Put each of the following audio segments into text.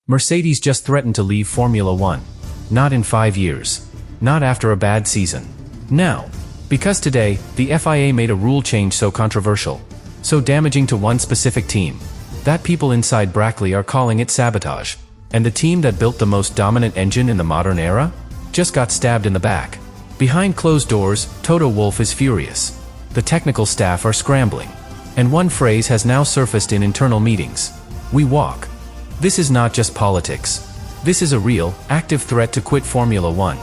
Mercedes just threatened to leave Formula One. Not in 5 years. Not after a bad season. Now. Because today, the FIA made a rule change so controversial, so damaging to one specific team, that people inside Brackley are calling it sabotage. And the team that built the most dominant engine in the modern era just got stabbed in the back. Behind closed doors, Toto Wolff is furious. The technical staff are scrambling. And one phrase has now surfaced in internal meetings. We walk. This is not just politics. This is a real, active threat to quit Formula One.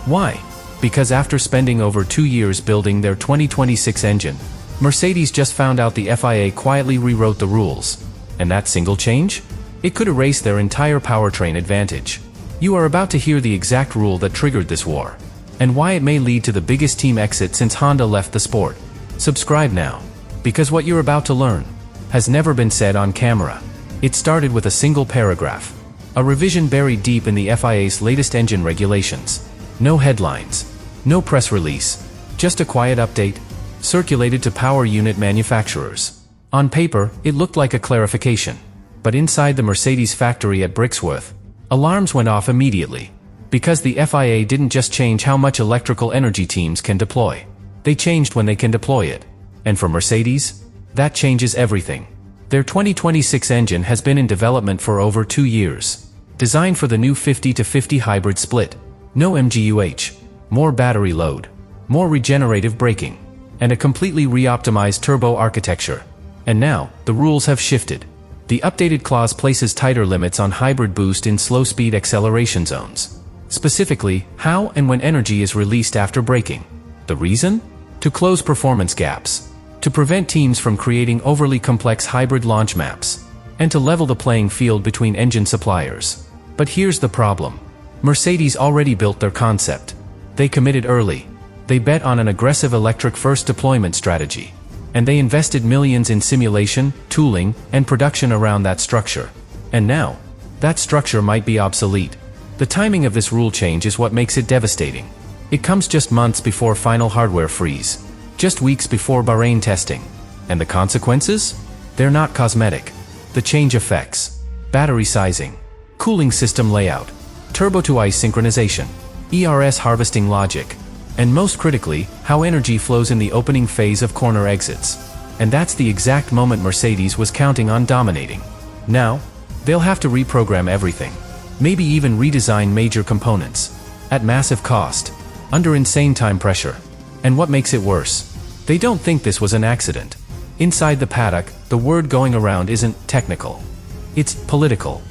Why? Because after spending over 2 years building their 2026 engine, Mercedes just found out the FIA quietly rewrote the rules. And that single change? It could erase their entire powertrain advantage. You are about to hear the exact rule that triggered this war, and why it may lead to the biggest team exit since Honda left the sport. Subscribe now, because what you're about to learn has never been said on camera. It started with a single paragraph, a revision buried deep in the FIA's latest engine regulations. No headlines, no press release, just a quiet update, circulated to power unit manufacturers. On paper, it looked like a clarification. But inside the Mercedes factory at Brixworth, alarms went off immediately. Because the FIA didn't just change how much electrical energy teams can deploy. They changed when they can deploy it. And for Mercedes, that changes everything. Their 2026 engine has been in development for over 2 years. Designed for the new 50-50 hybrid split. No MGUH, more battery load, more regenerative braking, and a completely re-optimized turbo architecture. And now, the rules have shifted. The updated clause places tighter limits on hybrid boost in slow-speed acceleration zones. Specifically, how and when energy is released after braking. The reason? To close performance gaps. To prevent teams from creating overly complex hybrid launch maps. And to level the playing field between engine suppliers. But here's the problem. Mercedes already built their concept. They committed early. They bet on an aggressive electric-first deployment strategy. And they invested millions in simulation, tooling, and production around that structure. And now, that structure might be obsolete. The timing of this rule change is what makes it devastating. It comes just months before final hardware freeze. Just weeks before Bahrain testing. And the consequences? They're not cosmetic. The change affects battery sizing, cooling system layout, turbo-to-ice synchronization, ERS harvesting logic, and most critically, how energy flows in the opening phase of corner exits. And that's the exact moment Mercedes was counting on dominating. Now, they'll have to reprogram everything. Maybe even redesign major components. At massive cost. Under insane time pressure. And what makes it worse? They don't think this was an accident. Inside the paddock, the word going around isn't technical. It's political.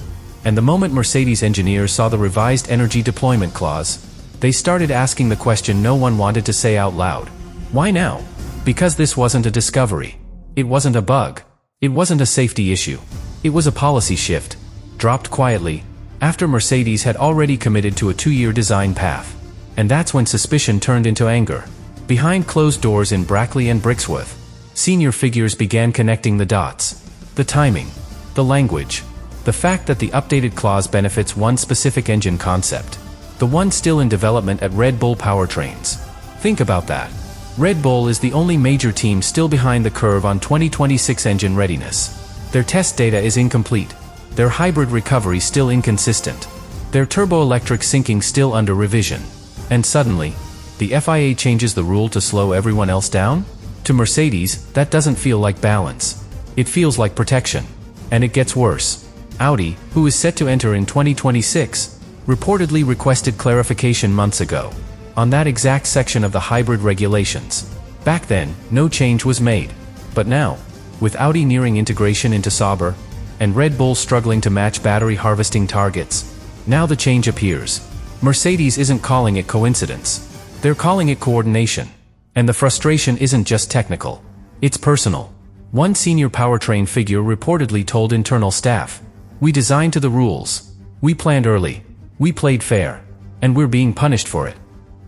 And the moment Mercedes engineers saw the revised energy deployment clause, they started asking the question no one wanted to say out loud. Why now? Because this wasn't a discovery. It wasn't a bug. It wasn't a safety issue. It was a policy shift, dropped quietly, after Mercedes had already committed to a 2-year design path. And that's when suspicion turned into anger. Behind closed doors in Brackley and Brixworth, senior figures began connecting the dots. The timing, the language, the fact that the updated clause benefits one specific engine concept. The one still in development at Red Bull powertrains. Think about that. Red Bull is the only major team still behind the curve on 2026 engine readiness. Their test data is incomplete. Their hybrid recovery still inconsistent. Their turbo-electric syncing still under revision. And suddenly, the FIA changes the rule to slow everyone else down? To Mercedes, that doesn't feel like balance. It feels like protection. And it gets worse. Audi, who is set to enter in 2026, reportedly requested clarification months ago on that exact section of the hybrid regulations. Back then, no change was made. But now, with Audi nearing integration into Sauber, and Red Bull struggling to match battery harvesting targets, now the change appears. Mercedes isn't calling it coincidence. They're calling it coordination. And the frustration isn't just technical. It's personal. One senior powertrain figure reportedly told internal staff, "We designed to the rules. We planned early. We played fair. And we're being punished for it."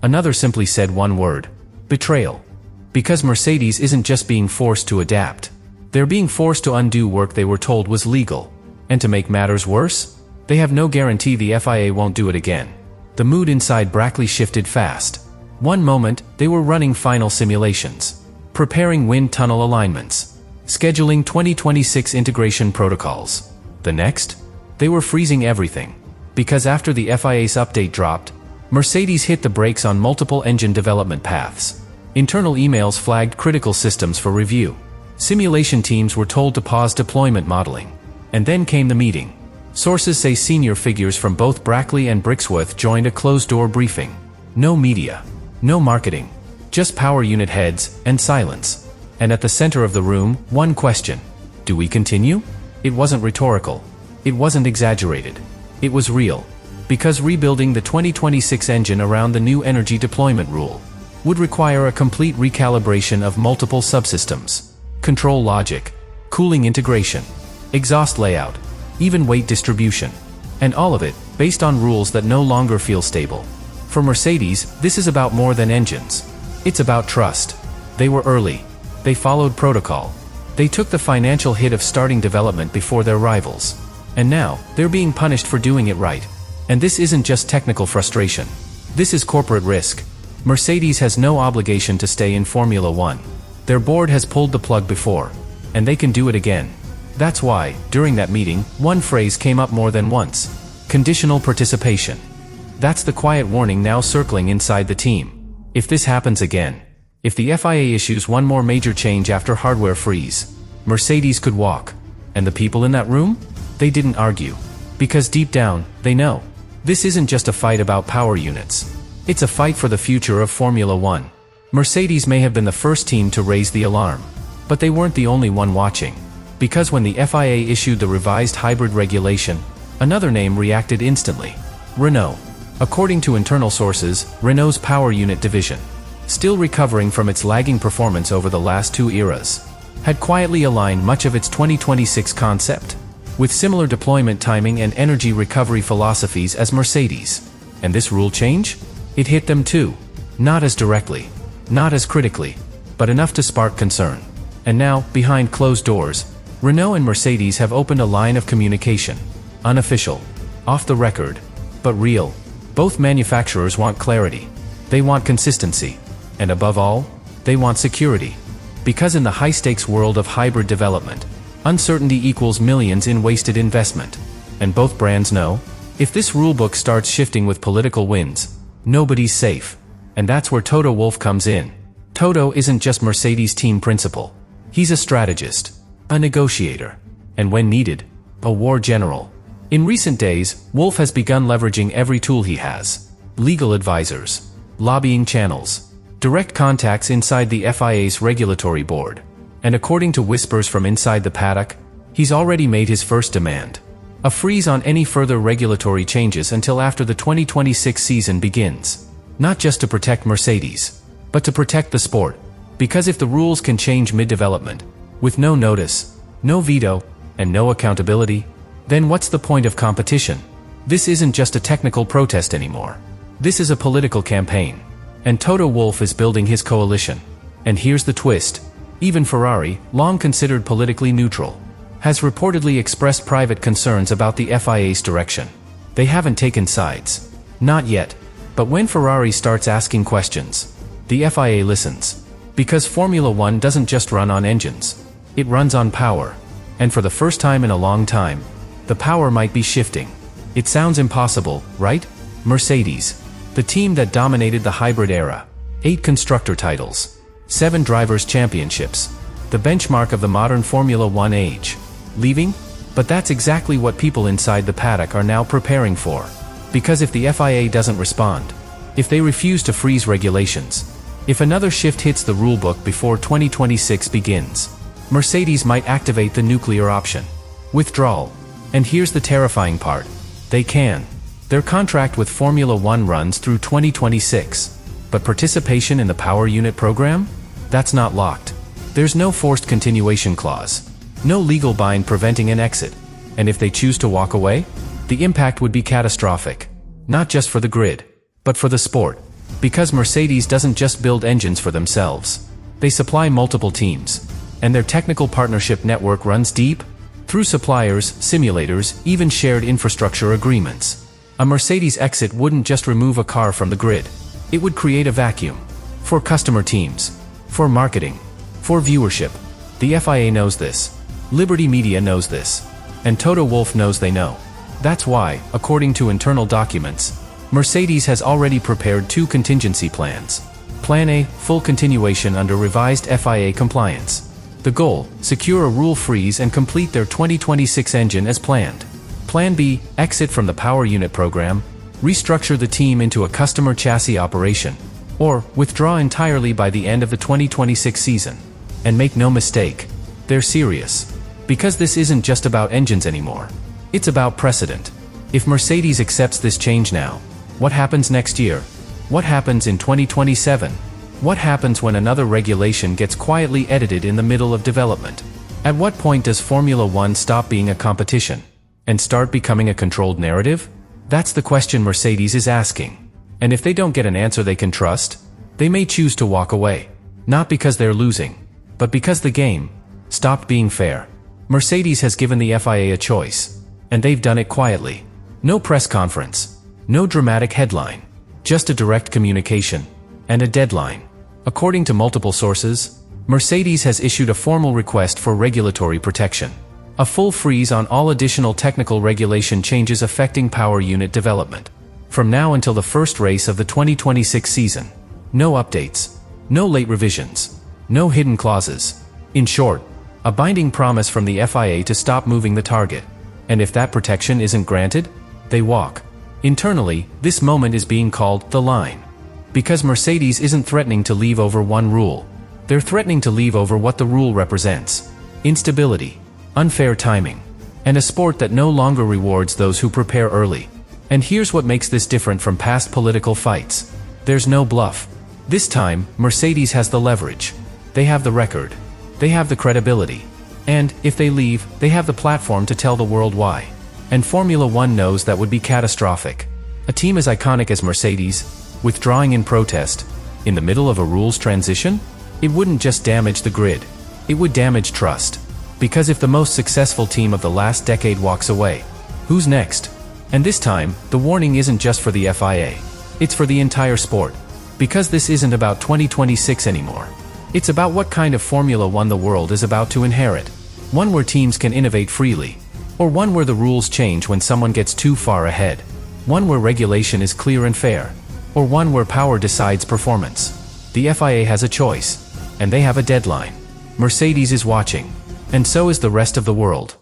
Another simply said one word: betrayal. Because Mercedes isn't just being forced to adapt. They're being forced to undo work they were told was legal. And to make matters worse, they have no guarantee the FIA won't do it again. The mood inside Brackley shifted fast. One moment, they were running final simulations, preparing wind tunnel alignments, scheduling 2026 integration protocols. The next, They were freezing everything. Because after the FIA's update dropped, Mercedes hit the brakes on multiple engine development paths. Internal emails flagged critical systems for review. Simulation teams were told to pause deployment modeling. And then came the meeting. Sources say senior figures from both Brackley and Brixworth joined a closed-door briefing. No media. No marketing. Just power unit heads and silence. And at the center of the room, one question. Do we continue? It wasn't rhetorical. It wasn't exaggerated. It was real. Because rebuilding the 2026 engine around the new energy deployment rule would require a complete recalibration of multiple subsystems. Control logic, cooling integration, exhaust layout, even weight distribution. And all of it based on rules that no longer feel stable. For Mercedes, this is about more than engines. It's about trust. They were early. They followed protocol. They took the financial hit of starting development before their rivals. And now, they're being punished for doing it right. And this isn't just technical frustration. This is corporate risk. Mercedes has no obligation to stay in Formula One. Their board has pulled the plug before. And they can do it again. That's why, during that meeting, one phrase came up more than once. Conditional participation. That's the quiet warning now circling inside the team. If this happens again, if the FIA issues one more major change after hardware freeze, Mercedes could walk. And the people in that room? They didn't argue. Because deep down, they know. This isn't just a fight about power units. It's a fight for the future of Formula One. Mercedes may have been the first team to raise the alarm. But they weren't the only one watching. Because when the FIA issued the revised hybrid regulation, another name reacted instantly. Renault. According to internal sources, Renault's power unit division, still recovering from its lagging performance over the last two eras, had quietly aligned much of its 2026 concept with similar deployment timing and energy recovery philosophies as Mercedes. And this rule change? It hit them too. Not as directly, not as critically, but enough to spark concern. And now, behind closed doors, Renault and Mercedes have opened a line of communication. Unofficial, off the record, but real. Both manufacturers want clarity. They want consistency. And above all, they want security. Because in the high-stakes world of hybrid development, uncertainty equals millions in wasted investment. And both brands know, if this rulebook starts shifting with political winds, nobody's safe. And that's where Toto Wolff comes in. Toto isn't just Mercedes' team principal. He's a strategist, a negotiator, and when needed, a war general. In recent days, Wolff has begun leveraging every tool he has. Legal advisors, lobbying channels, direct contacts inside the FIA's regulatory board. And according to whispers from inside the paddock, he's already made his first demand. A freeze on any further regulatory changes until after the 2026 season begins. Not just to protect Mercedes, but to protect the sport. Because if the rules can change mid-development, with no notice, no veto, and no accountability, then what's the point of competition? This isn't just a technical protest anymore. This is a political campaign. And Toto Wolff is building his coalition. And here's the twist. Even Ferrari, long considered politically neutral, has reportedly expressed private concerns about the FIA's direction. They haven't taken sides. Not yet. But when Ferrari starts asking questions, the FIA listens. Because Formula One doesn't just run on engines. It runs on power. And for the first time in a long time, the power might be shifting. It sounds impossible, right? Mercedes, the team that dominated the hybrid era. 8 constructor titles. 7 drivers' championships. The benchmark of the modern Formula One age. Leaving? But that's exactly what people inside the paddock are now preparing for. Because if the FIA doesn't respond, if they refuse to freeze regulations, if another shift hits the rulebook before 2026 begins, Mercedes might activate the nuclear option. Withdrawal. And here's the terrifying part. They can. Their contract with Formula One runs through 2026. But participation in the power unit program? That's not locked. There's no forced continuation clause. No legal bind preventing an exit. And if they choose to walk away, the impact would be catastrophic. Not just for the grid, but for the sport. Because Mercedes doesn't just build engines for themselves. They supply multiple teams. And their technical partnership network runs deep, through suppliers, simulators, even shared infrastructure agreements. A Mercedes exit wouldn't just remove a car from the grid. It would create a vacuum. For customer teams. For marketing. For viewership. The FIA knows this. Liberty Media knows this. And Toto Wolff knows they know. That's why, according to internal documents, Mercedes has already prepared 2 contingency plans. Plan A, full continuation under revised FIA compliance. The goal, secure a rule freeze and complete their 2026 engine as planned. Plan B, exit from the power unit program, restructure the team into a customer chassis operation, or withdraw entirely by the end of the 2026 season. And make no mistake, they're serious. Because this isn't just about engines anymore. It's about precedent. If Mercedes accepts this change now, what happens next year? What happens in 2027? What happens when another regulation gets quietly edited in the middle of development? At what point does Formula One stop being a competition and start becoming a controlled narrative? That's the question Mercedes is asking. And if they don't get an answer they can trust, they may choose to walk away. Not because they're losing, but because the game stopped being fair. Mercedes has given the FIA a choice, and they've done it quietly. No press conference, no dramatic headline, just a direct communication and a deadline. According to multiple sources, Mercedes has issued a formal request for regulatory protection. A full freeze on all additional technical regulation changes affecting power unit development. From now until the first race of the 2026 season. No updates, no late revisions, no hidden clauses. In short, a binding promise from the FIA to stop moving the target. And if that protection isn't granted, they walk. Internally, this moment is being called the line. Because Mercedes isn't threatening to leave over one rule. They're threatening to leave over what the rule represents. Instability, unfair timing, and a sport that no longer rewards those who prepare early. And here's what makes this different from past political fights. There's no bluff. This time, Mercedes has the leverage. They have the record. They have the credibility. And, if they leave, they have the platform to tell the world why. And Formula One knows that would be catastrophic. A team as iconic as Mercedes, withdrawing in protest, in the middle of a rules transition? It wouldn't just damage the grid. It would damage trust. Because if the most successful team of the last decade walks away, who's next? And this time, the warning isn't just for the FIA. It's for the entire sport. Because this isn't about 2026 anymore. It's about what kind of Formula One the world is about to inherit. One where teams can innovate freely. Or one where the rules change when someone gets too far ahead. One where regulation is clear and fair. Or one where power decides performance. The FIA has a choice. And they have a deadline. Mercedes is watching. And so is the rest of the world.